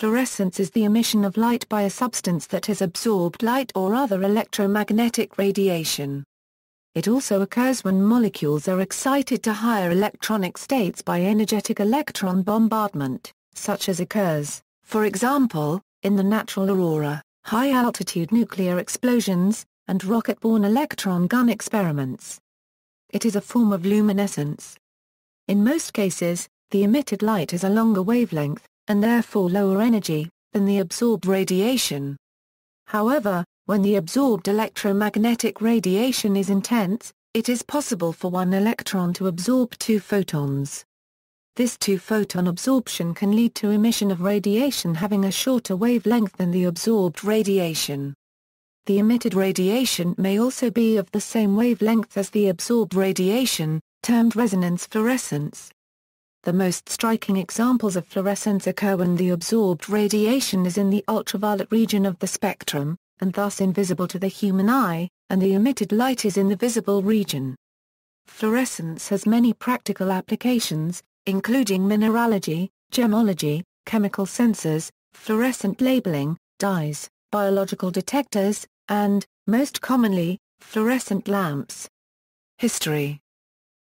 Fluorescence is the emission of light by a substance that has absorbed light or other electromagnetic radiation. It also occurs when molecules are excited to higher electronic states by energetic electron bombardment, such as occurs, for example, in the natural aurora, high-altitude nuclear explosions, and rocket-borne electron gun experiments. It is a form of luminescence. In most cases, the emitted light has a longer wavelength, and therefore lower energy, than the absorbed radiation. However, when the absorbed electromagnetic radiation is intense, it is possible for one electron to absorb two photons. This two-photon absorption can lead to emission of radiation having a shorter wavelength than the absorbed radiation. The emitted radiation may also be of the same wavelength as the absorbed radiation, termed resonance fluorescence. The most striking examples of fluorescence occur when the absorbed radiation is in the ultraviolet region of the spectrum, and thus invisible to the human eye, and the emitted light is in the visible region. Fluorescence has many practical applications, including mineralogy, gemology, chemical sensors, fluorescent labeling, dyes, biological detectors, and, most commonly, fluorescent lamps. History.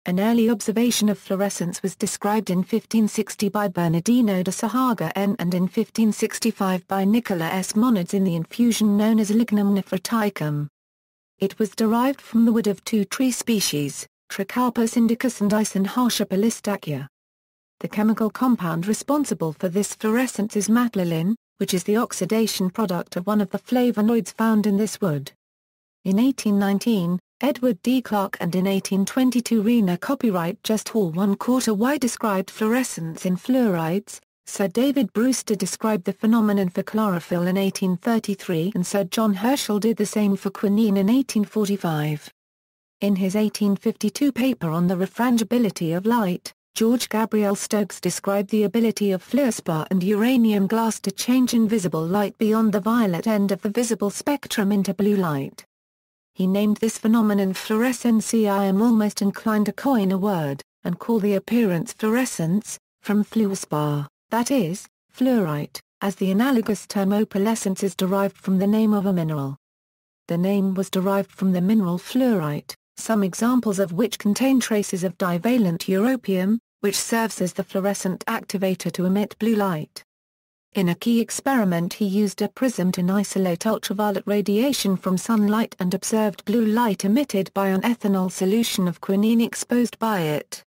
An early observation of fluorescence was described in 1560 by Bernardino de Sahaga and in 1565 by Nicola S. Moniz in the infusion known as lignum nephroticum. It was derived from the wood of two tree species, Tricharpus indicus and Isenhartia polystachya. The chemical compound responsible for this fluorescence is matlilin, which is the oxidation product of one of the flavonoids found in this wood. In 1819, Edward D. Clark and in 1822 Rena copyright just Hall 1/4 Y described fluorescence in fluorides, Sir David Brewster described the phenomenon for chlorophyll in 1833 and Sir John Herschel did the same for quinine in 1845. In his 1852 paper on the refrangibility of light, George Gabriel Stokes described the ability of fluorspar and uranium glass to change invisible light beyond the violet end of the visible spectrum into blue light. He named this phenomenon fluorescence. I am almost inclined to coin a word, and call the appearance fluorescence, from fluorspar, that is, fluorite, as the analogous term opalescence is derived from the name of a mineral. The name was derived from the mineral fluorite, some examples of which contain traces of divalent europium, which serves as the fluorescent activator to emit blue light. In a key experiment he used a prism to isolate ultraviolet radiation from sunlight and observed blue light emitted by an ethanol solution of quinine exposed by it.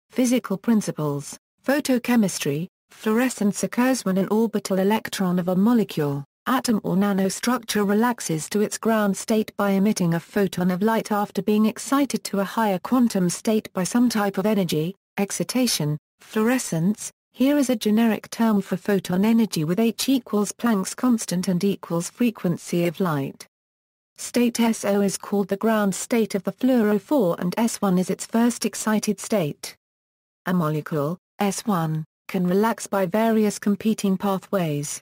Physical principles. Photochemistry. Fluorescence occurs when an orbital electron of a molecule, atom or nanostructure relaxes to its ground state by emitting a photon of light after being excited to a higher quantum state by some type of energy, excitation. Fluorescence. Here is a generic term for photon energy with h equals Planck's constant and equals frequency of light. State SO is called the ground state of the fluorophore and S1 is its first excited state. A molecule, S1, can relax by various competing pathways.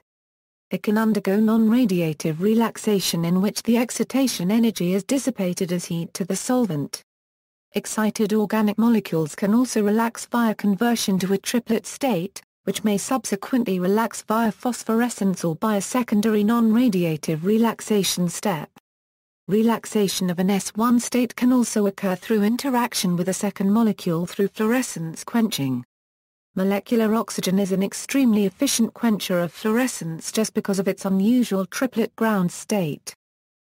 It can undergo non-radiative relaxation in which the excitation energy is dissipated as heat to the solvent. Excited organic molecules can also relax via conversion to a triplet state, which may subsequently relax via phosphorescence or by a secondary non-radiative relaxation step. Relaxation of an S1 state can also occur through interaction with a second molecule through fluorescence quenching. Molecular oxygen is an extremely efficient quencher of fluorescence just because of its unusual triplet ground state.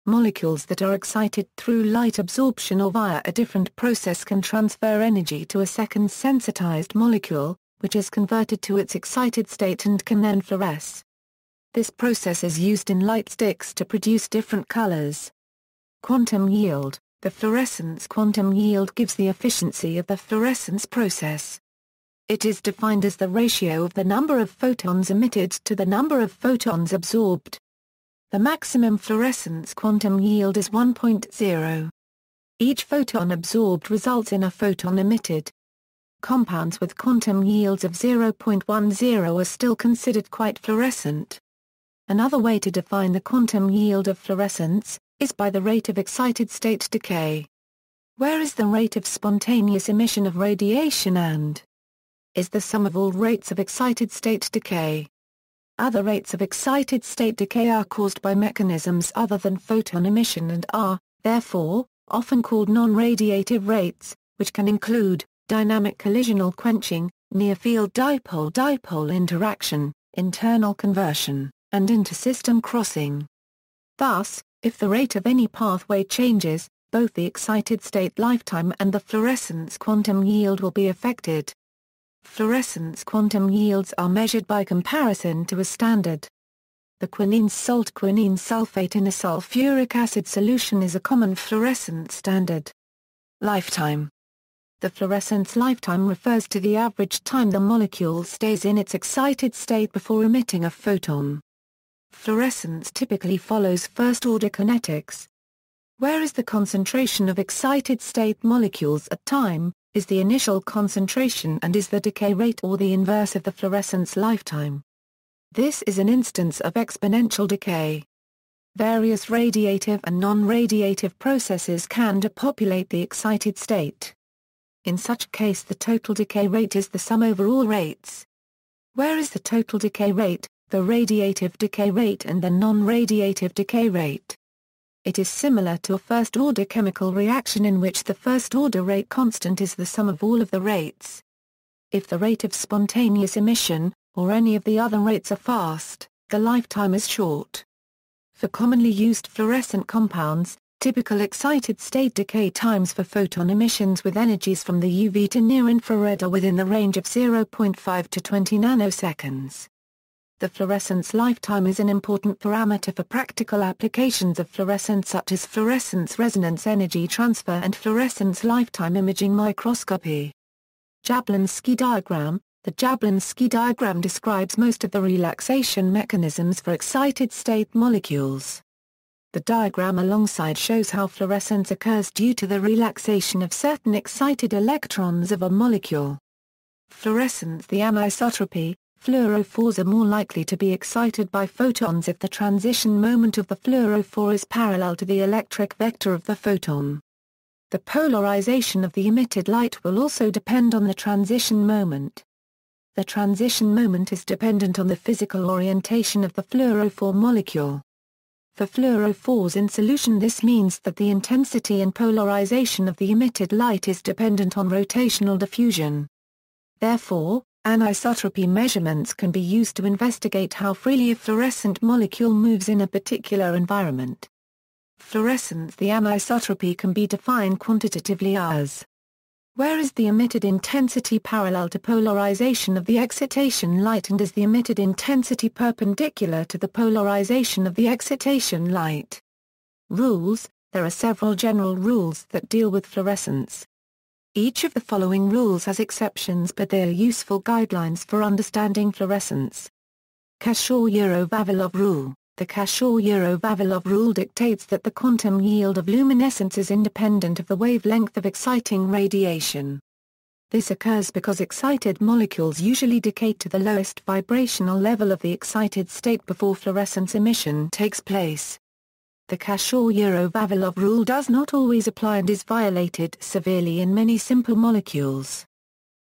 Molecules that are excited through light absorption or via a different process can transfer energy to a second sensitized molecule, which is converted to its excited state and can then fluoresce. This process is used in light sticks to produce different colors. Quantum yield. The fluorescence quantum yield gives the efficiency of the fluorescence process. It is defined as the ratio of the number of photons emitted to the number of photons absorbed. The maximum fluorescence quantum yield is 1.0. Each photon absorbed results in a photon emitted. Compounds with quantum yields of 0.10 are still considered quite fluorescent. Another way to define the quantum yield of fluorescence is by the rate of excited state decay. Where is the rate of spontaneous emission of radiation and is the sum of all rates of excited state decay. Other rates of excited state decay are caused by mechanisms other than photon emission and are, therefore, often called non-radiative rates, which can include dynamic collisional quenching, near-field dipole-dipole interaction, internal conversion, and intersystem crossing. Thus, if the rate of any pathway changes, both the excited state lifetime and the fluorescence quantum yield will be affected. Fluorescence quantum yields are measured by comparison to a standard. The quinine salt quinine sulfate in a sulfuric acid solution is a common fluorescence standard. Lifetime. The fluorescence lifetime refers to the average time the molecule stays in its excited state before emitting a photon. Fluorescence typically follows first-order kinetics. Whereas the concentration of excited state molecules at time is the initial concentration and is the decay rate or the inverse of the fluorescence lifetime. This is an instance of exponential decay. Various radiative and non-radiative processes can depopulate the excited state. In such case the total decay rate is the sum over all rates. Where is the total decay rate, the radiative decay rate and the non-radiative decay rate? It is similar to a first-order chemical reaction in which the first-order rate constant is the sum of all of the rates. If the rate of spontaneous emission, or any of the other rates are fast, the lifetime is short. For commonly used fluorescent compounds, typical excited state decay times for photon emissions with energies from the UV to near-infrared are within the range of 0.5 to 20 nanoseconds. The fluorescence lifetime is an important parameter for practical applications of fluorescence such as fluorescence resonance energy transfer and fluorescence lifetime imaging microscopy. Jablonski diagram. The Jablonski diagram describes most of the relaxation mechanisms for excited state molecules. The diagram alongside shows how fluorescence occurs due to the relaxation of certain excited electrons of a molecule. Fluorescence. The anisotropy. Fluorophores are more likely to be excited by photons if the transition moment of the fluorophore is parallel to the electric vector of the photon. The polarization of the emitted light will also depend on the transition moment. The transition moment is dependent on the physical orientation of the fluorophore molecule. For fluorophores in solution, this means that the intensity and polarization of the emitted light is dependent on rotational diffusion. Therefore, anisotropy measurements can be used to investigate how freely a fluorescent molecule moves in a particular environment. Fluorescence. The anisotropy can be defined quantitatively as where is the emitted intensity parallel to polarization of the excitation light and is the emitted intensity perpendicular to the polarization of the excitation light. Rules. There are several general rules that deal with fluorescence. Each of the following rules has exceptions, but they are useful guidelines for understanding fluorescence. Cashor-Vavilov rule. The Cashor-Vavilov rule dictates that the quantum yield of luminescence is independent of the wavelength of exciting radiation. This occurs because excited molecules usually decay to the lowest vibrational level of the excited state before fluorescence emission takes place. The Cashor-Vavilov rule does not always apply and is violated severely in many simple molecules.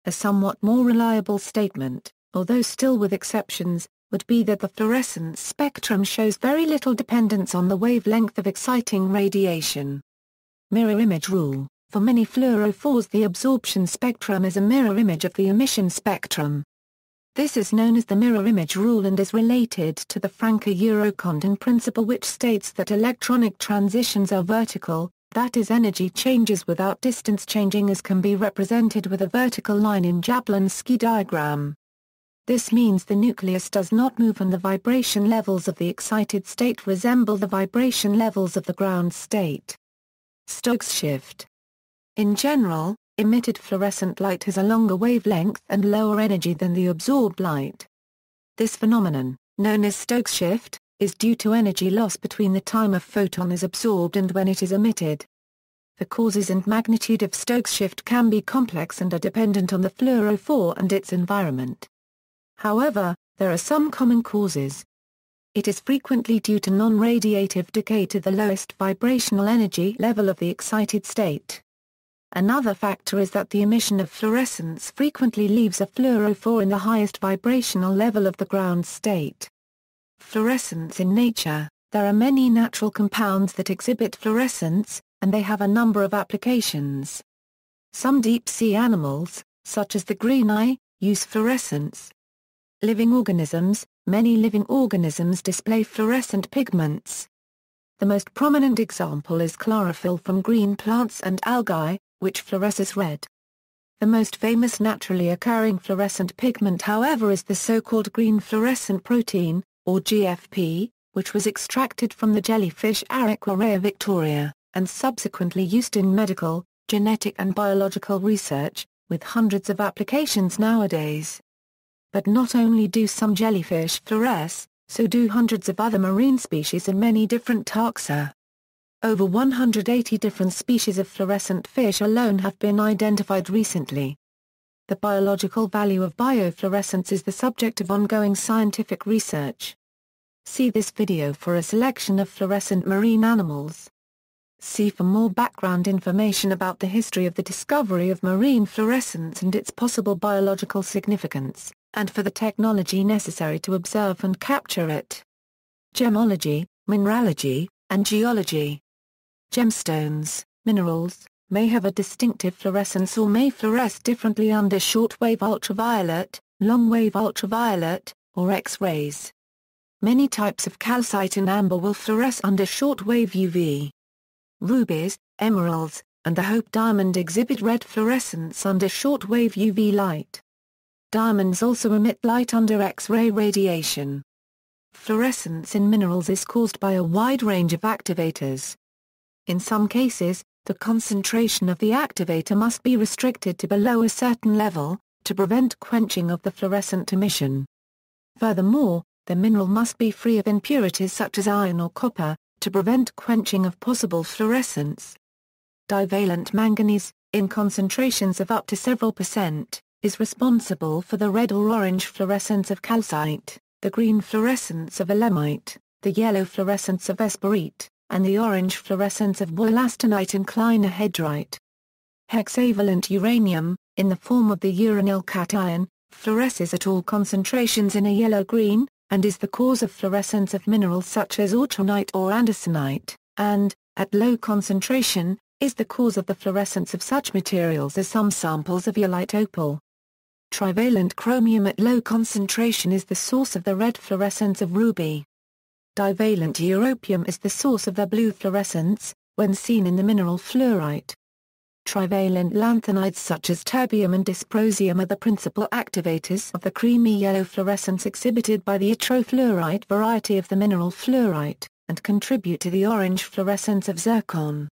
A somewhat more reliable statement, although still with exceptions, would be that the fluorescence spectrum shows very little dependence on the wavelength of exciting radiation. Mirror image rule. For many fluorophores, the absorption spectrum is a mirror image of the emission spectrum. This is known as the mirror image rule and is related to the Franke-Eurocondon principle, which states that electronic transitions are vertical, that is, energy changes without distance changing, as can be represented with a vertical line in Jablonski diagram. This means the nucleus does not move and the vibration levels of the excited state resemble the vibration levels of the ground state. Stokes shift. In general, emitted fluorescent light has a longer wavelength and lower energy than the absorbed light. This phenomenon, known as Stokes shift, is due to energy loss between the time a photon is absorbed and when it is emitted. The causes and magnitude of Stokes shift can be complex and are dependent on the fluorophore and its environment. However, there are some common causes. It is frequently due to non-radiative decay to the lowest vibrational energy level of the excited state. Another factor is that the emission of fluorescence frequently leaves a fluorophore in the highest vibrational level of the ground state. Fluorescence in nature. There are many natural compounds that exhibit fluorescence, and they have a number of applications. Some deep-sea animals, such as the green eye, use fluorescence. Living organisms. Many living organisms display fluorescent pigments. The most prominent example is chlorophyll from green plants and algae, which fluoresces red. The most famous naturally occurring fluorescent pigment, however, is the so-called green fluorescent protein, or GFP, which was extracted from the jellyfish Aurora victoria, and subsequently used in medical, genetic and biological research, with hundreds of applications nowadays. But not only do some jellyfish fluoresce, so do hundreds of other marine species and many different taxa. Over 180 different species of fluorescent fish alone have been identified recently. The biological value of biofluorescence is the subject of ongoing scientific research. See this video for a selection of fluorescent marine animals. See for more background information about the history of the discovery of marine fluorescence and its possible biological significance, and for the technology necessary to observe and capture it. Gemology, mineralogy, and geology. Gemstones, minerals, may have a distinctive fluorescence or may fluoresce differently under short-wave ultraviolet, long-wave ultraviolet, or X-rays. Many types of calcite and amber will fluoresce under short-wave UV. Rubies, emeralds, and the Hope diamond exhibit red fluorescence under short-wave UV light. Diamonds also emit light under X-ray radiation. Fluorescence in minerals is caused by a wide range of activators. In some cases, the concentration of the activator must be restricted to below a certain level, to prevent quenching of the fluorescent emission. Furthermore, the mineral must be free of impurities such as iron or copper, to prevent quenching of possible fluorescence. Divalent manganese, in concentrations of up to several percent, is responsible for the red or orange fluorescence of calcite, the green fluorescence of ilmenite, the yellow fluorescence of esperite, and the orange fluorescence of wollastonite and clinohedrite. Hexavalent uranium, in the form of the uranyl cation, fluoresces at all concentrations in a yellow-green, and is the cause of fluorescence of minerals such as autunite or andesite, and, at low concentration, is the cause of the fluorescence of such materials as some samples of yearlite opal. Trivalent chromium at low concentration is the source of the red fluorescence of ruby. Divalent europium is the source of the blue fluorescence, when seen in the mineral fluorite. Trivalent lanthanides such as terbium and dysprosium are the principal activators of the creamy yellow fluorescence exhibited by the yttrofluorite variety of the mineral fluorite, and contribute to the orange fluorescence of zircon.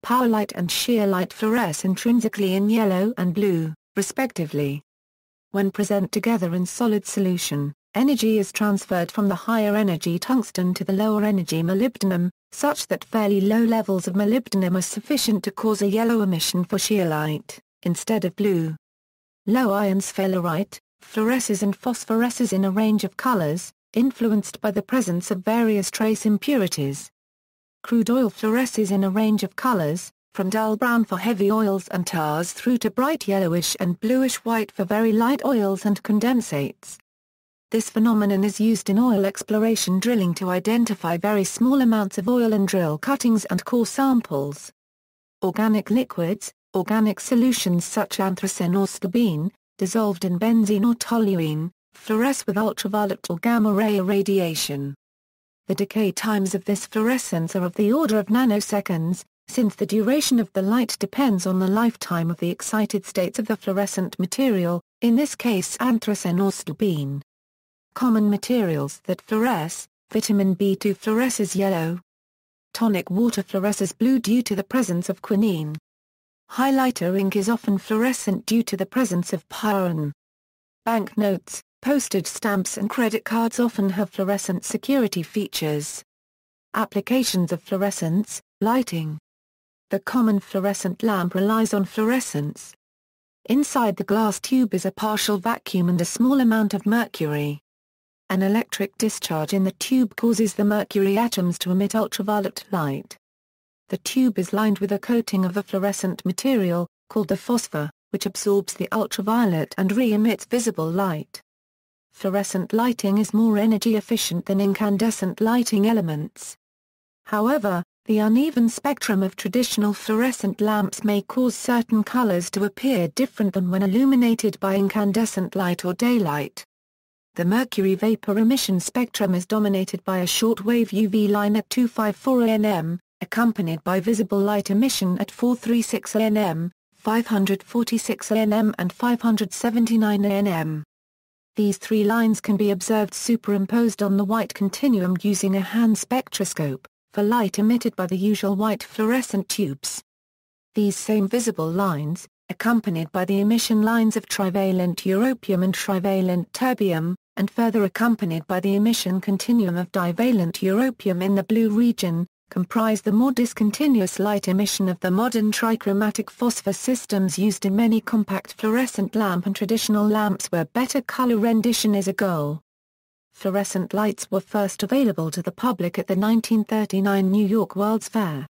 Powellite and scheelite fluoresce intrinsically in yellow and blue, respectively. When present together in solid solution, energy is transferred from the higher energy tungsten to the lower energy molybdenum, such that fairly low levels of molybdenum are sufficient to cause a yellow emission for scheelite, instead of blue. Low-ion sphalerite fluoresces and phosphoresces in a range of colors, influenced by the presence of various trace impurities. Crude oil fluoresces in a range of colors, from dull brown for heavy oils and tars through to bright yellowish and bluish-white for very light oils and condensates. This phenomenon is used in oil exploration drilling to identify very small amounts of oil in drill cuttings and core samples. Organic liquids, organic solutions such as anthracene or stabine, dissolved in benzene or toluene, fluoresce with ultraviolet or gamma-ray irradiation. The decay times of this fluorescence are of the order of nanoseconds, since the duration of the light depends on the lifetime of the excited states of the fluorescent material, in this case anthracene or stabine. Common materials that fluoresce: vitamin B2 fluoresces yellow. Tonic water fluoresces blue due to the presence of quinine. Highlighter ink is often fluorescent due to the presence of pyrogen. Banknotes, postage stamps and credit cards often have fluorescent security features. Applications of fluorescence: lighting. The common fluorescent lamp relies on fluorescence. Inside the glass tube is a partial vacuum and a small amount of mercury. An electric discharge in the tube causes the mercury atoms to emit ultraviolet light. The tube is lined with a coating of a fluorescent material, called the phosphor, which absorbs the ultraviolet and re-emits visible light. fluorescent lighting is more energy efficient than incandescent lighting elements. However, the uneven spectrum of traditional fluorescent lamps may cause certain colors to appear different than when illuminated by incandescent light or daylight. The Mercury vapor emission spectrum is dominated by a short-wave UV line at 254 nm, accompanied by visible light emission at 436 nm, 546 nm and 579 nm. These three lines can be observed superimposed on the white continuum using a hand spectroscope, for light emitted by the usual white fluorescent tubes. These same visible lines, accompanied by the emission lines of trivalent europium and trivalent terbium, and further accompanied by the emission continuum of divalent europium in the blue region, comprise the more discontinuous light emission of the modern trichromatic phosphor systems used in many compact fluorescent lamp and traditional lamps where better color rendition is a goal. Fluorescent lights were first available to the public at the 1939 New York World's Fair.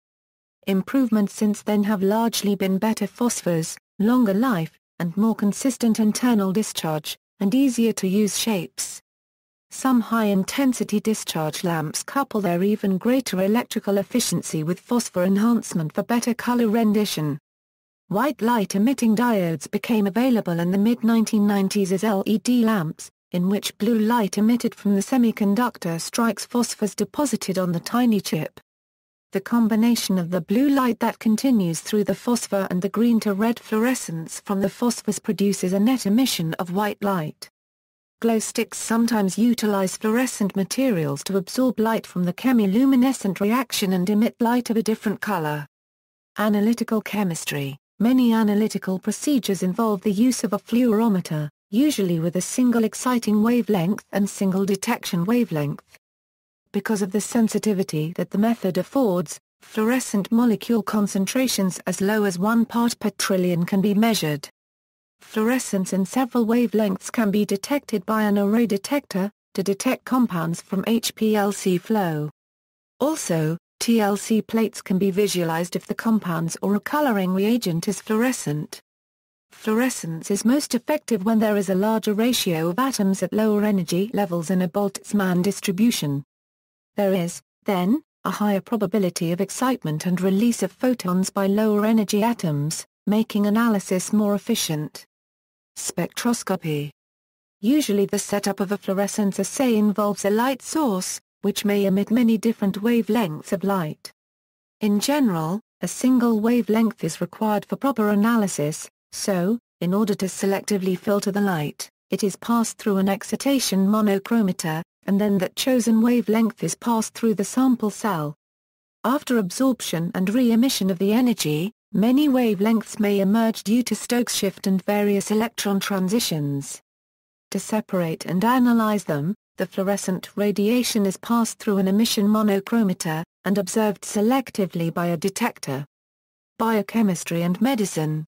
Improvements since then have largely been better phosphors, longer life, and more consistent internal discharge, and easier-to-use shapes. Some high-intensity discharge lamps couple their even greater electrical efficiency with phosphor enhancement for better color rendition. White light-emitting diodes became available in the mid-1990s as LED lamps, in which blue light emitted from the semiconductor strikes phosphors deposited on the tiny chip. The combination of the blue light that continues through the phosphor and the green to red fluorescence from the phosphors produces a net emission of white light. Glow sticks sometimes utilize fluorescent materials to absorb light from the chemiluminescent reaction and emit light of a different color. Analytical chemistry. Many analytical procedures involve the use of a fluorometer, usually with a single exciting wavelength and single detection wavelength. Because of the sensitivity that the method affords, fluorescent molecule concentrations as low as 1 part per trillion can be measured. Fluorescence in several wavelengths can be detected by an array detector, to detect compounds from HPLC flow. Also, TLC plates can be visualized if the compounds or a coloring reagent is fluorescent. Fluorescence is most effective when there is a larger ratio of atoms at lower energy levels in a Boltzmann distribution. There is, then, a higher probability of excitement and release of photons by lower energy atoms, making analysis more efficient. Spectroscopy. Usually the setup of a fluorescence assay involves a light source, which may emit many different wavelengths of light. In general, a single wavelength is required for proper analysis, so, in order to selectively filter the light, it is passed through an excitation monochromator, and then that chosen wavelength is passed through the sample cell. After absorption and re-emission of the energy, many wavelengths may emerge due to Stokes shift and various electron transitions. To separate and analyze them, the fluorescent radiation is passed through an emission monochromator, and observed selectively by a detector. Biochemistry and medicine.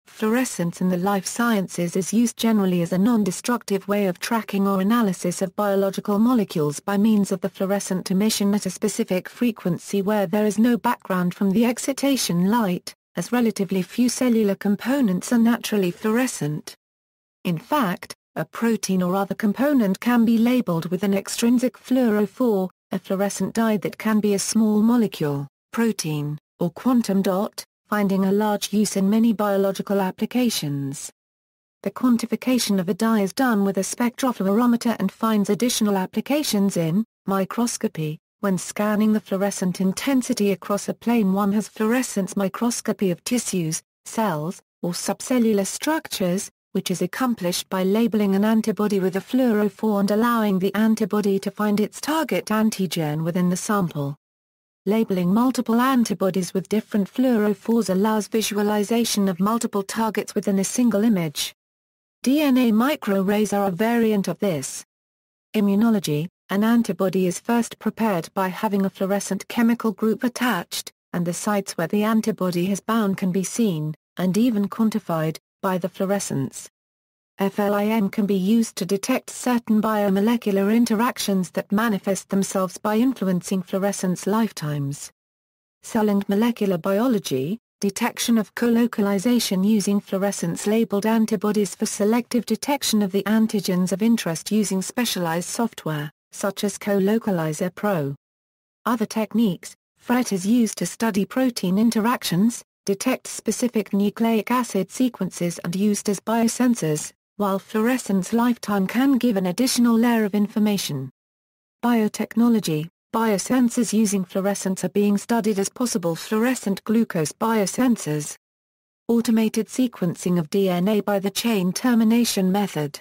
Fluorescence in the life sciences is used generally as a non-destructive way of tracking or analysis of biological molecules by means of the fluorescent emission at a specific frequency where there is no background from the excitation light, as relatively few cellular components are naturally fluorescent. In fact, a protein or other component can be labeled with an extrinsic fluorophore, a fluorescent dye that can be a small molecule, protein, or quantum dot, finding a large use in many biological applications. The quantification of a dye is done with a spectropluorometer and finds additional applications in microscopy. When scanning the fluorescent intensity across a plane, one has fluorescence microscopy of tissues, cells, or subcellular structures, which is accomplished by labeling an antibody with a fluorophore and allowing the antibody to find its target antigen within the sample. Labeling multiple antibodies with different fluorophores allows visualization of multiple targets within a single image. DNA microarrays are a variant of this. Immunology. An antibody is first prepared by having a fluorescent chemical group attached, and the sites where the antibody has bound can be seen, and even quantified, by the fluorescence. FLIM can be used to detect certain biomolecular interactions that manifest themselves by influencing fluorescence lifetimes. Cell and molecular biology. Detection of colocalization using fluorescence-labeled antibodies for selective detection of the antigens of interest using specialized software, such as Colocalizer Pro. Other techniques: FRET is used to study protein interactions, detect specific nucleic acid sequences and used as biosensors, while fluorescence lifetime can give an additional layer of information. Biotechnology: biosensors using fluorescence are being studied as possible fluorescent glucose biosensors. Automated sequencing of DNA by the chain termination method.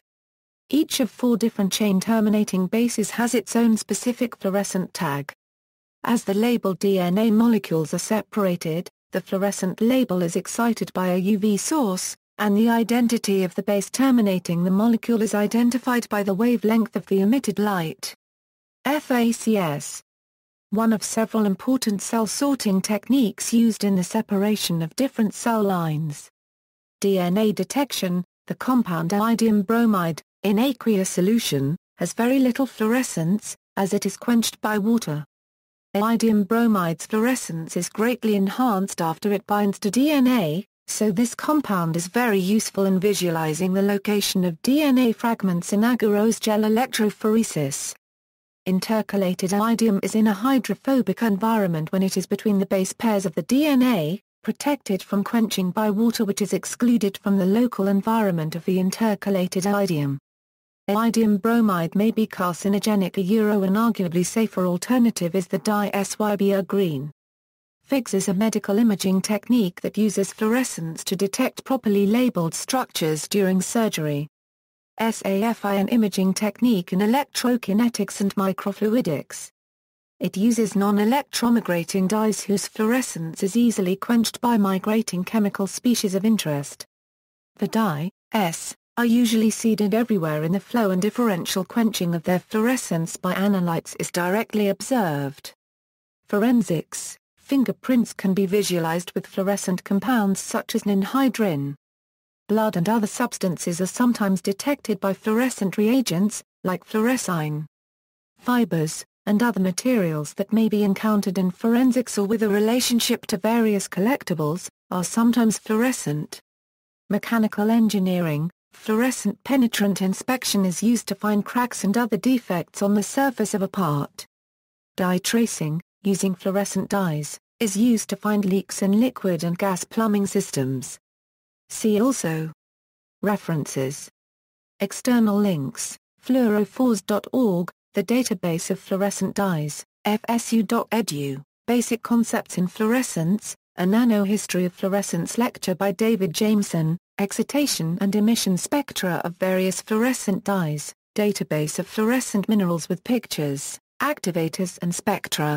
Each of 4 different chain terminating bases has its own specific fluorescent tag. As the labeled DNA molecules are separated, the fluorescent label is excited by a UV source, and the identity of the base terminating the molecule is identified by the wavelength of the emitted light. FACS. One of several important cell sorting techniques used in the separation of different cell lines. DNA detection: the compound iodium bromide, in aqueous solution, has very little fluorescence, as it is quenched by water. Iodium bromide's fluorescence is greatly enhanced after it binds to DNA, so this compound is very useful in visualizing the location of DNA fragments in agarose gel electrophoresis. Intercalated iodium is in a hydrophobic environment when it is between the base pairs of the DNA, protected from quenching by water which is excluded from the local environment of the intercalated iodium. Iodium bromide may be carcinogenic. An arguably safer alternative is the dye SYBR green. FIGS is a medical imaging technique that uses fluorescence to detect properly labeled structures during surgery. SAFI, an imaging technique in electrokinetics and microfluidics. It uses non-electromigrating dyes whose fluorescence is easily quenched by migrating chemical species of interest. The dye, S, are usually seeded everywhere in the flow and differential quenching of their fluorescence by analytes is directly observed. Forensics: fingerprints can be visualized with fluorescent compounds such as ninhydrin. Blood and other substances are sometimes detected by fluorescent reagents, like fluorescein. Fibers, and other materials that may be encountered in forensics or with a relationship to various collectibles, are sometimes fluorescent. Mechanical engineering: fluorescent penetrant inspection is used to find cracks and other defects on the surface of a part. Dye tracing, using fluorescent dyes, is used to find leaks in liquid and gas plumbing systems. See also. References. External links: fluorophores.org, the database of fluorescent dyes, fsu.edu, Basic Concepts in Fluorescence, a Nanohistory of Fluorescence lecture by David Jameson, Excitation and Emission Spectra of Various Fluorescent Dyes, Database of Fluorescent Minerals with Pictures, Activators and Spectra.